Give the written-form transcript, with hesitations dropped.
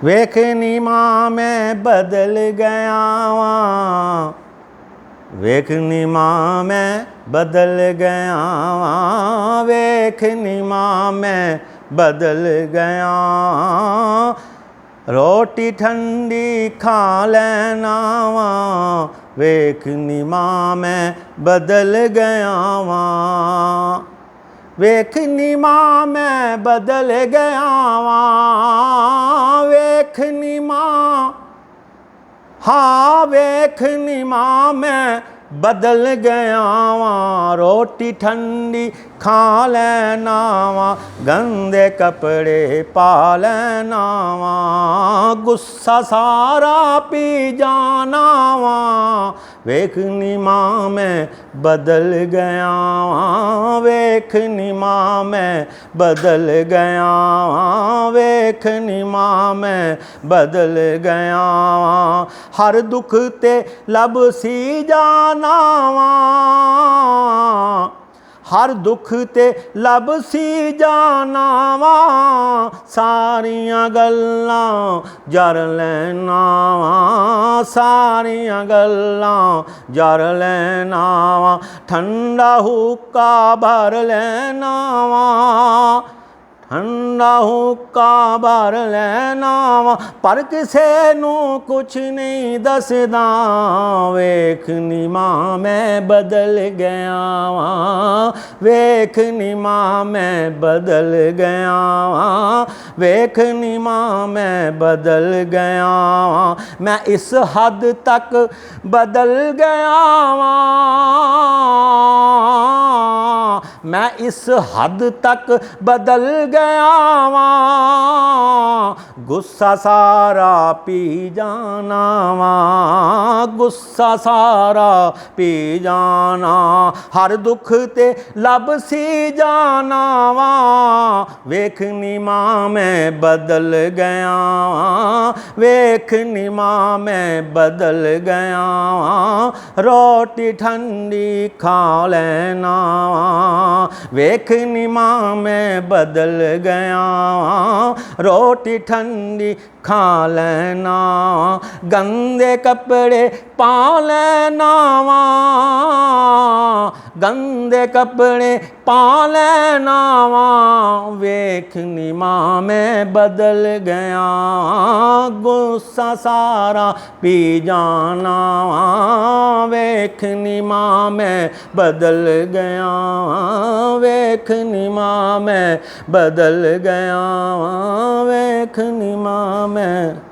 वेख नी मां मैं बदल गया वां, वेख नी मां मैं बदल गया वां, वेख नी मां मैं बदल गया। रोटी ठंडी खा लेना वां, वेख नी मां मैं बदल गया वां, वेख नी मां मैं बदल गया वां, वेख नी मां, हाँ वेख नी मां मैं बदल गया वां। रोटी ठंडी खा लेना वां, गंदे कपड़े पा लेना वां, गुस्सा सारा पी जाना वां, वेख नी मां मैं बदल गया वां, वेख नी मां मैं बदल गया वां, वेख नी मां मैं बदल गया वां। हर दुख ते लब सी जाना वां, हर दुख ते लब सी जाना वां, सारियां गल्लां जर लैना वां, सारियां गल्लां जर लैना वां, ठंडा हुक्का भर लेना वां, ठंडा हुक्का भर लेना वां, पर किसे नू कुछ नहीं दसदा, वेख नी मां मैं बदल गया वां, वेख नी मां मैं बदल गया वां, वेख नी मां मैं बदल गया वां। मैं इस हद तक बदल गया वां, मैं इस हद तक बदल गया वां, गुस्सा सारा पी जाना वां, गुस्सा सारा पी जाना, हर दुख ते लब सी जाना वां, वेख नी मां मैं बदल गया वां, वेख नी मां मैं बदल गया वां। रोटी ठंडी खा लेना वां, वेख नी मां मैं बदल गया वां, रोटी ठंडी खा लेना वां, गंदे कपड़े पा लेना वां, गंदे कपड़े पा लेना वां, वेख नी मां मैं बदल गया वां, गुस्सा सारा पी जाना वां, वेख नी मां मैं बदल गया वां, वेख नी मां मैं बदल गया वां, वेख नी मां मैं